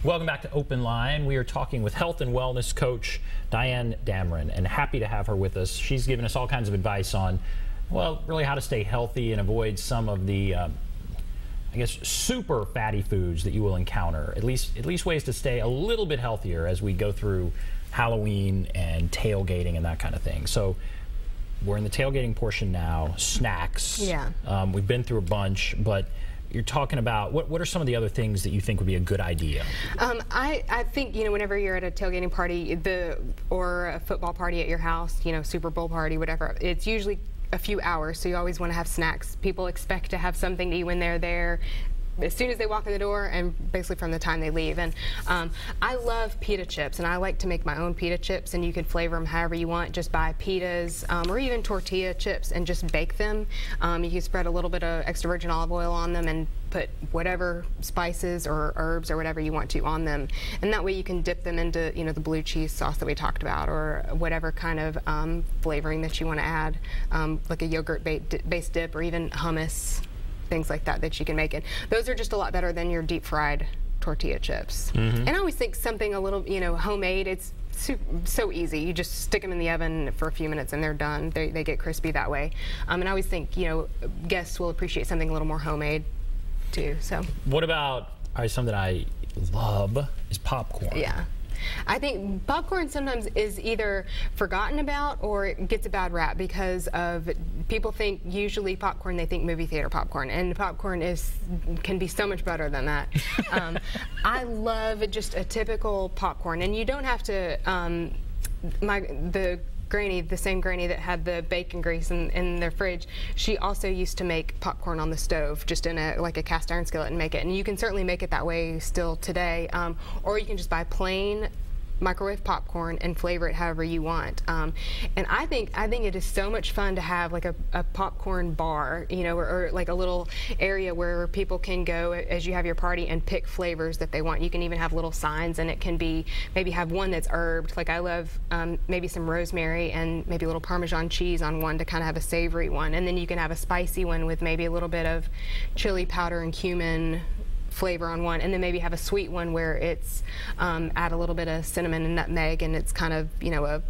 Welcome back to Open Line. We are talking with health and wellness coach Dyan Damron, and happy to have her with us. She's given us all kinds of advice on, well, really how to stay healthy and avoid some of the, I guess, super fatty foods that you will encounter. At least ways to stay a little bit healthier as we go through Halloween and tailgating and that kind of thing. So we're in the tailgating portion now. Snacks. Yeah. We've been through a bunch, but you're talking about what are some of the other things that you think would be a good idea? I think, you know, whenever you're at a tailgating party or a football party at your house, you know, Super Bowl party, whatever, it's usually a few hours, so you always want to have snacks. People expect to have something to eat when they're there as soon as they walk in the door and basically from the time they leave. And I love pita chips, and I like to make my own pita chips, and you can flavor them however you want. Just buy pitas or even tortilla chips and just bake them. You can spread a little bit of extra virgin olive oil on them and put whatever spices or herbs or whatever you want to on them, and that way you can dip them into, you know, the blue cheese sauce that we talked about, or whatever kind of flavoring that you want to add, like a yogurt-based dip or even hummus, things like that you can make it. Those are just a lot better than your deep fried tortilla chips. And I always think something a little, you know, homemade, it's so easy. You just stick them in the oven for a few minutes and they're done. They get crispy that way. And I always think, you know, guests will appreciate something a little more homemade too. So what about something I love is popcorn. Yeah. I think popcorn sometimes is either forgotten about or it gets a bad rap because of people think usually popcorn, they think movie theater popcorn, and popcorn can be so much better than that. I love just a typical popcorn, and you don't have to, the same granny that had the bacon grease in their fridge, she also used to make popcorn on the stove, just in like a cast iron skillet, and make it. And you can certainly make it that way still today, or you can just buy plain microwave popcorn and flavor it however you want. And I think it is so much fun to have like a popcorn bar, you know, or like a little area where people can go as you have your party and pick flavors that they want. You can even have little signs, and it can be maybe have one that's herbed. Like I love maybe some rosemary and maybe a little Parmesan cheese on one to kind of have a savory one, and then you can have a spicy one with maybe a little bit of chili powder and cumin flavor on one, and then maybe have a sweet one where it's add a little bit of cinnamon and nutmeg, and it's kind of, you know,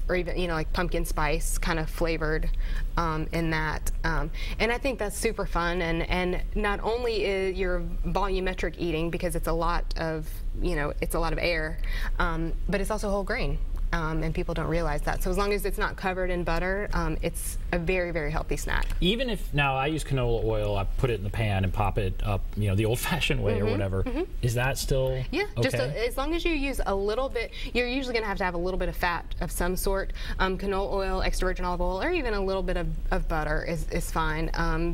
or even, you know, like pumpkin spice kind of flavored in that. And I think that's super fun, and not only is your volumetric eating, because it's a lot of, you know, it's a lot of air, but it's also whole grain. And people don't realize that. So as long as it's not covered in butter, it's a very, very healthy snack. Even if, now I use canola oil, I put it in the pan and pop it up, you know, the old-fashioned way or whatever. Is that still okay? Just as long as you use a little bit, you're usually going to have a little bit of fat of some sort. Canola oil, extra virgin olive oil, or even a little bit of butter is fine.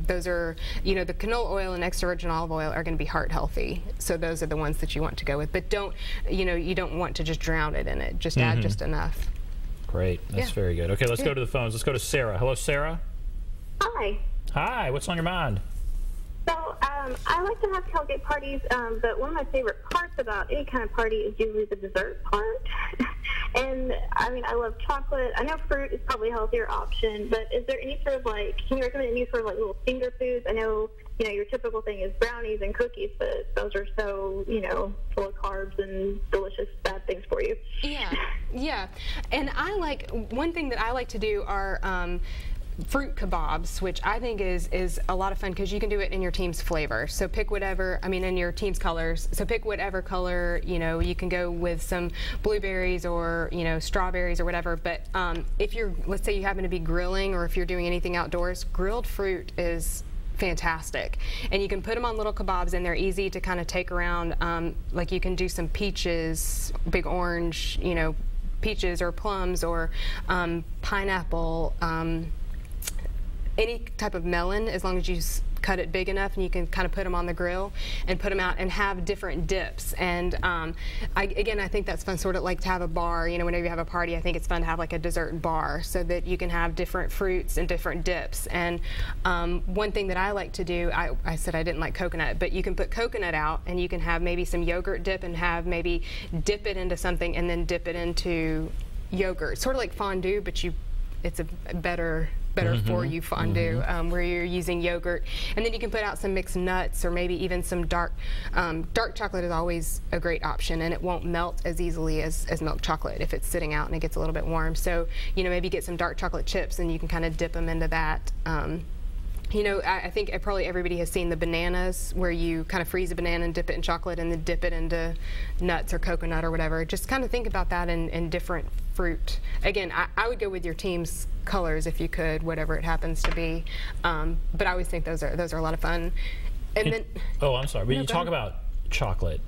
Those are, you know, the canola oil and extra virgin olive oil are going to be heart healthy. So those are the ones that you want to go with. But don't, you know, you don't want to just drown it in it. Just add just enough. Great. That's very good. Okay, let's go to the phones. Let's go to Sarah. Hello, Sarah. Hi. Hi. What's on your mind? So I like to have tailgate parties, but one of my favorite parts about any kind of party is usually the dessert part. And I mean, I love chocolate. I know fruit is probably a healthier option, but is there any sort of like, can you recommend any sort of like little finger foods? I know, you know, your typical thing is brownies and cookies, but those are so, you know, full of carbs and delicious bad things for you. Yeah. And I like, one thing that I like to do are fruit kebabs, which I think is a lot of fun because you can do it in your team's flavor. So pick whatever, I mean, in your team's colors. So pick whatever color, you know, you can go with some blueberries or, you know, strawberries or whatever. But if you're, let's say you happen to be grilling, or if you're doing anything outdoors, grilled fruit is fantastic, and you can put them on little kebabs, and they're easy to kind of take around. Like you can do some peaches, big orange, you know, peaches or plums, or pineapple, any type of melon, as long as you cut it big enough, and you can kind of put them on the grill and put them out and have different dips. And again, I think that's fun, sort of like to have a bar, you know, whenever you have a party, I think it's fun to have like a dessert bar so that you can have different fruits and different dips. And one thing that I like to do, I said I didn't like coconut, but you can put coconut out, and you can have maybe some yogurt dip, and have maybe dip it into something and then dip it into yogurt, sort of like fondue, but it's a better better for you fondue, where you're using yogurt, and then you can put out some mixed nuts or maybe even some dark chocolate is always a great option, and it won't melt as easily as milk chocolate if it's sitting out and it gets a little bit warm. So maybe get some dark chocolate chips and you can kind of dip them into that. I think probably everybody has seen the bananas where you kind of freeze a banana and dip it in chocolate and then dip it into nuts or coconut or whatever. Just kind of think about that in different fruit. Again, I would go with your team's colors if you could, whatever it happens to be. But I always think those are a lot of fun. And then, oh, I'm sorry. When you talk about chocolate,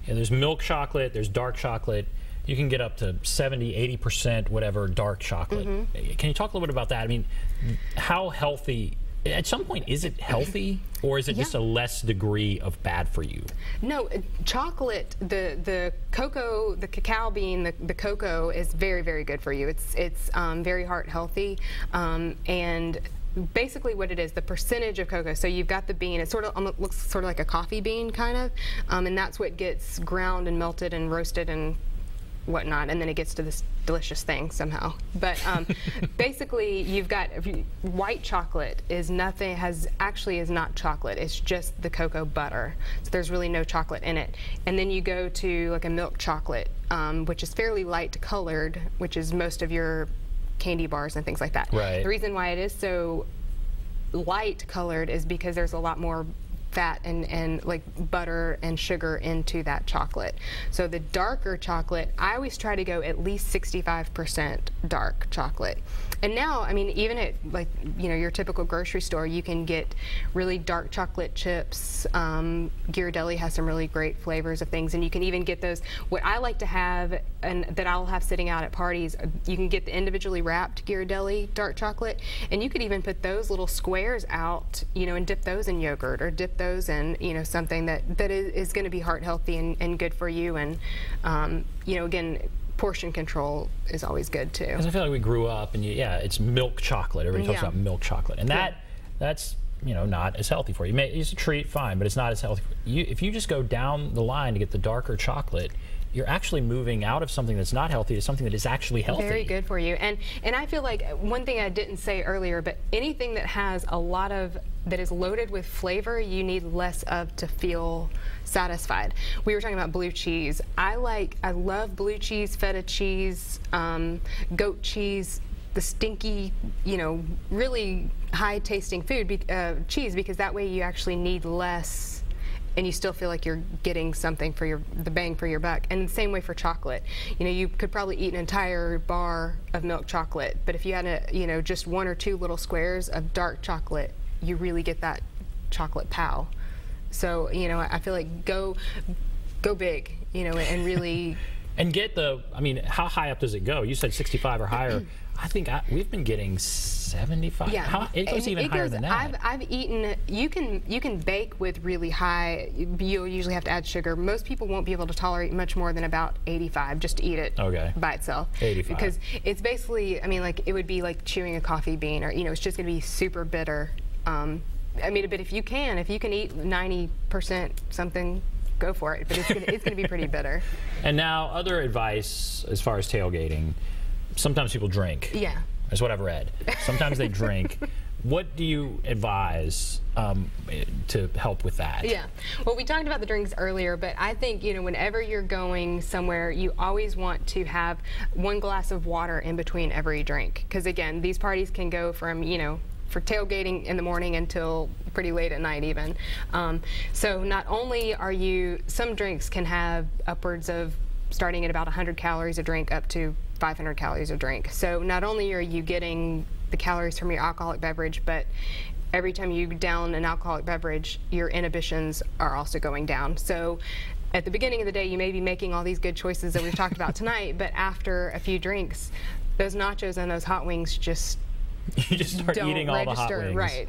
there's milk chocolate, there's dark chocolate. You can get up to 70, 80%, whatever, dark chocolate. Can you talk a little bit about that? I mean, how healthy? At some point, is it healthy, or is it just a less degree of bad for you? No, chocolate, the cocoa, the cacao bean, the cocoa is very, very good for you. It's very heart healthy, and basically what it is, the percentage of cocoa. So you've got the bean. It looks sort of like a coffee bean, kind of, and that's what gets ground and melted and roasted and whatnot, and then it gets to this delicious thing somehow. But basically, you've got white chocolate is not chocolate. It's just the cocoa butter. So there's really no chocolate in it. And then you go to like a milk chocolate, which is fairly light colored, which is most of your candy bars and things like that. Right. The reason why it is so light colored is because there's a lot more fat and like butter and sugar into that chocolate. So the darker chocolate, I always try to go at least 65% dark chocolate. And now, I mean, even at like, your typical grocery store, you can get really dark chocolate chips. Ghirardelli has some really great flavors of things, and you can even get those. What I like to have, and that I'll have sitting out at parties, you can get the individually wrapped Ghirardelli dark chocolate, and you could even put those little squares out, and dip those in yogurt or dip those in, something that is going to be heart healthy and good for you. And again, portion control is always good too. Because I feel like we grew up and it's milk chocolate. Everybody talks about milk chocolate, and that's not as healthy for you. It's a treat, fine, but it's not as healthy for you. If you just go down the line to get the darker chocolate, you're actually moving out of something that's not healthy to something that is actually healthy. Very good for you. And I feel like one thing I didn't say earlier, but anything that has that is loaded with flavor, you need less of to feel satisfied. We were talking about blue cheese. I love blue cheese, feta cheese, goat cheese, the stinky, really high tasting cheese, because that way you actually need less and you still feel like you're getting something for the bang for your buck. And the same way for chocolate. You could probably eat an entire bar of milk chocolate, but if you had just one or two little squares of dark chocolate, you really get that chocolate pow. So, I feel like go big, and really and get how high up does it go? You said 65 or higher. I think we've been getting 75. Yeah, it goes even higher than that. I've eaten. You can bake with really high. You'll usually have to add sugar. Most people won't be able to tolerate much more than about 85 just to eat it by itself. 85. Because it's basically, it would be like chewing a coffee bean, or it's just going to be super bitter. But if you can eat 90% something, go for it. But it's gonna be pretty bitter. And now, other advice as far as tailgating. Sometimes people drink. Yeah. That's what I've read. Sometimes they drink. What do you advise to help with that? Yeah. Well, we talked about the drinks earlier, but I think, whenever you're going somewhere, you always want to have one glass of water in between every drink. Because, again, these parties can go from, for tailgating in the morning until pretty late at night even. So not only some drinks can have upwards of starting at about 100 calories a drink up to 500 calories a drink. So not only are you getting the calories from your alcoholic beverage, but every time you down an alcoholic beverage, your inhibitions are also going down. So at the beginning of the day, you may be making all these good choices that we've talked about tonight, but after a few drinks, those nachos and those hot wings just you just start eating all the hot wings. Right.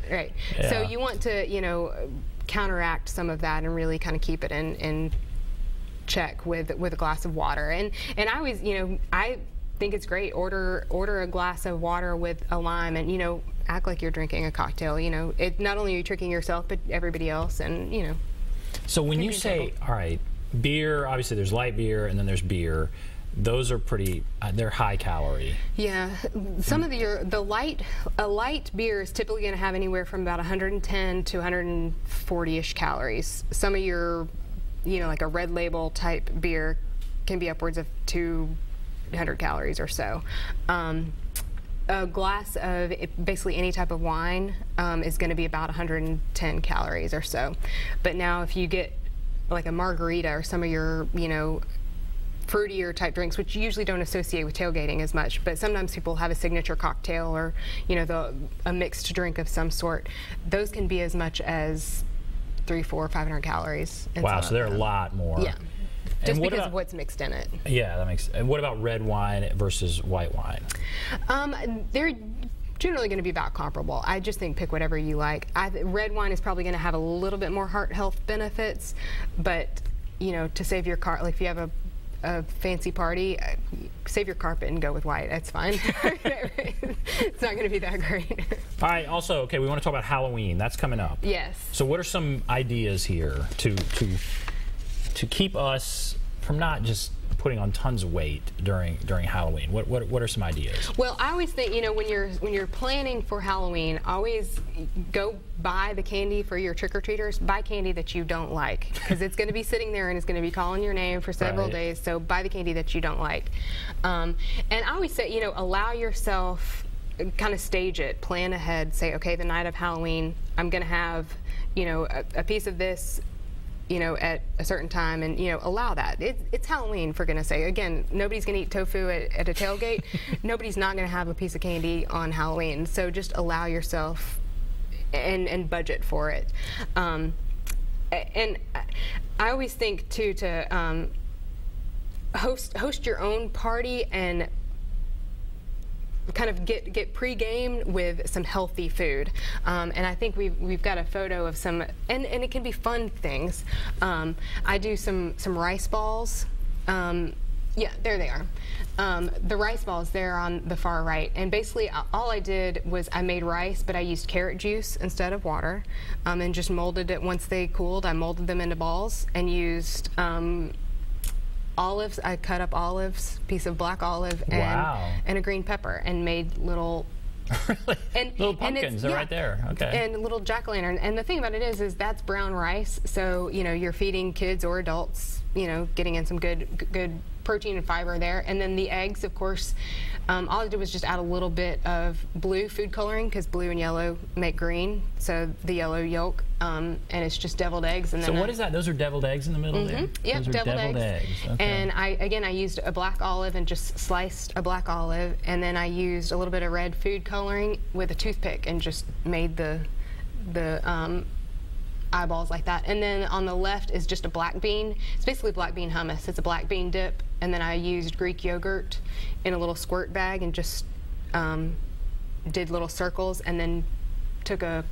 Yeah. So you want to, counteract some of that and really kind of keep it in check with a glass of water. And I always, I think it's great. Order a glass of water with a lime, and act like you're drinking a cocktail. Not only are you tricking yourself, but everybody else, and So when you say, all right, beer, obviously there's light beer and then there's beer. those are pretty, they're high calorie. Yeah, some of a light beer is typically going to have anywhere from about 110 to 140-ish calories. Some of your, like a red label type beer can be upwards of 200 calories or so. A glass of basically any type of wine is going to be about 110 calories or so. But now if you get like a margarita or some of your, fruitier type drinks, which you usually don't associate with tailgating as much, but sometimes people have a signature cocktail or, a mixed drink of some sort. Those can be as much as 300, 400, 500 calories. Wow, so they're a lot more. Yeah. Just because about, of what's mixed in it. Yeah, that makes. And what about red wine versus white wine? They're generally going to be about comparable. I just think pick whatever you like. Red wine is probably going to have a little bit more heart health benefits, but to save your car, like if you have a fancy party, save your carpet and go with white. That's fine. It's not going to be that great. All right. Also, okay, we want to talk about Halloween. That's coming up. Yes. So, what are some ideas here to keep us from not just putting on tons of weight during Halloween? What are some ideas? Well, I always think, when you're planning for Halloween, always go buy the candy for your trick-or-treaters. Buy candy that you don't like, because it's going to be sitting there and it's going to be calling your name for several days. So buy the candy that you don't like. And I always say, allow yourself, kind of stage it, plan ahead. Say, okay, the night of Halloween, I'm going to have, a piece of this, at a certain time, and allow that. It's Halloween, for goodness sake. Again, nobody's gonna eat tofu at a tailgate. Nobody's not gonna have a piece of candy on Halloween. So just allow yourself and budget for it. And I always think too to host your own party and kind of get pre-gamed with some healthy food, and I think we've got a photo of some, and it can be fun things. I do some rice balls. Yeah, there they are. The rice balls there on the far right, and basically all I did was I made rice, but I used carrot juice instead of water, and just molded it. Once they cooled, I molded them into balls and used olives. I cut up olives, piece of black olive, and a green pepper, and made little really? Little pumpkins. They're right there. Okay. And little jack-o'-lantern. And the thing about it is that's brown rice, so you're feeding kids or adults, getting in some good protein and fiber there. And then the eggs, of course, all I did was just add a little bit of blue food coloring, because blue and yellow make green, so the yellow yolk, and it's just deviled eggs. And then so what is that? Those are deviled eggs in the middle there? Yep, deviled eggs. Okay. And I used a black olive and just sliced a black olive, and then I used a little bit of red food coloring with a toothpick and just made the eyeballs like that. And then on the left is just a black bean. It's basically black bean hummus. It's a black bean dip, and then I used Greek yogurt in a little squirt bag and just did little circles, and then took a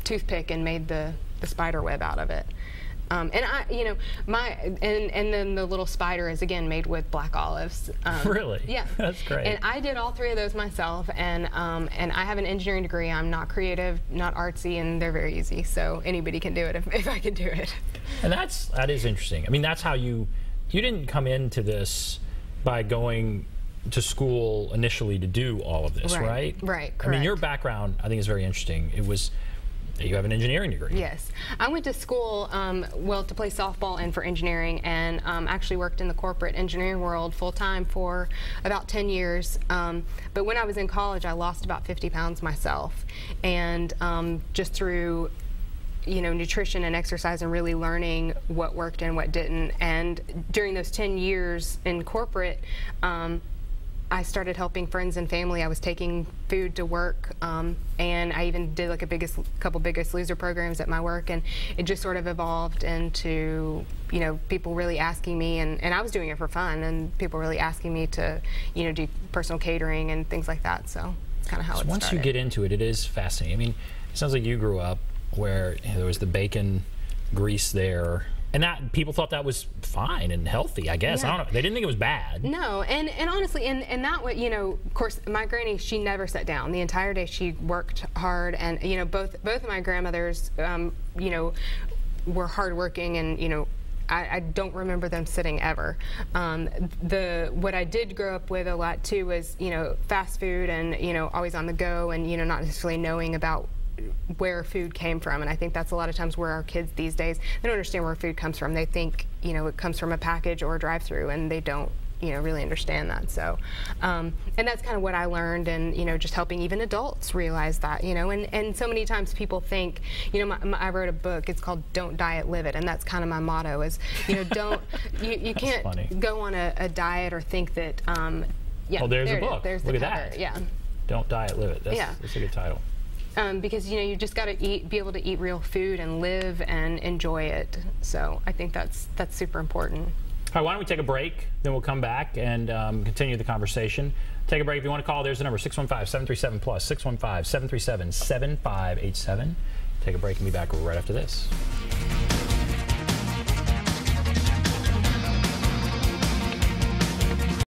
toothpick and made the spider web out of it. And then the little spider is again made with black olives. Really? Yeah. That's great. And I did all three of those myself, and I have an engineering degree. I'm not creative, not artsy, and they're very easy. So anybody can do it if I can do it. And that is interesting. I mean, that's how you didn't come into this by going to school initially to do all of this, right? Right. Correct. I mean, your background, I think, is very interesting. It was. You have an engineering degree. Yes. I went to school, to play softball and for engineering, and actually worked in the corporate engineering world full-time for about 10 years. But when I was in college, I lost about 50 pounds myself. And just through nutrition and exercise and really learning what worked and what didn't. And during those 10 years in corporate, I started helping friends and family. I was taking food to work, and I even did like couple Biggest Loser programs at my work, and it just sort of evolved into people really asking me, and I was doing it for fun, and people really asking me to do personal catering and things like that. So it's kind of how it started. Once you get into it, it is fascinating. I mean, it sounds like you grew up where there was the bacon grease there. And that people thought that was fine and healthy, I guess. Yeah. I don't know. They didn't think it was bad. No, and honestly, and that way, of course, my granny, she never sat down. The entire day she worked hard, and both of my grandmothers, were hardworking, and I don't remember them sitting ever. What I did grow up with a lot too was, you know, fast food and, you know, always on the go and, you know, not necessarily knowing about where food came from. And I think that's a lot of times where our kids these days, they don't understand where food comes from. They think, you know, it comes from a package or a drive-through, and they don't, you know, really understand that. So, and that's kind of what I learned, and, you know, just helping even adults realize that, you know, and so many times people think, you know, I wrote a book, it's called Don't Diet, Live It, and that's kind of my motto is, you know, don't, you can't funny. go on a diet or think that, yeah. Well, there's a book. There's Look the at cover. that. Yeah. Don't Diet, Live It. That's a good title. Because, you know, you just got to be able to eat real food and live and enjoy it. So I think that's super important. All right, why don't we take a break, then we'll come back and continue the conversation. Take a break. If you want to call, there's the number, 615-737-PLUS, 615-737-7587. Take a break and be back right after this.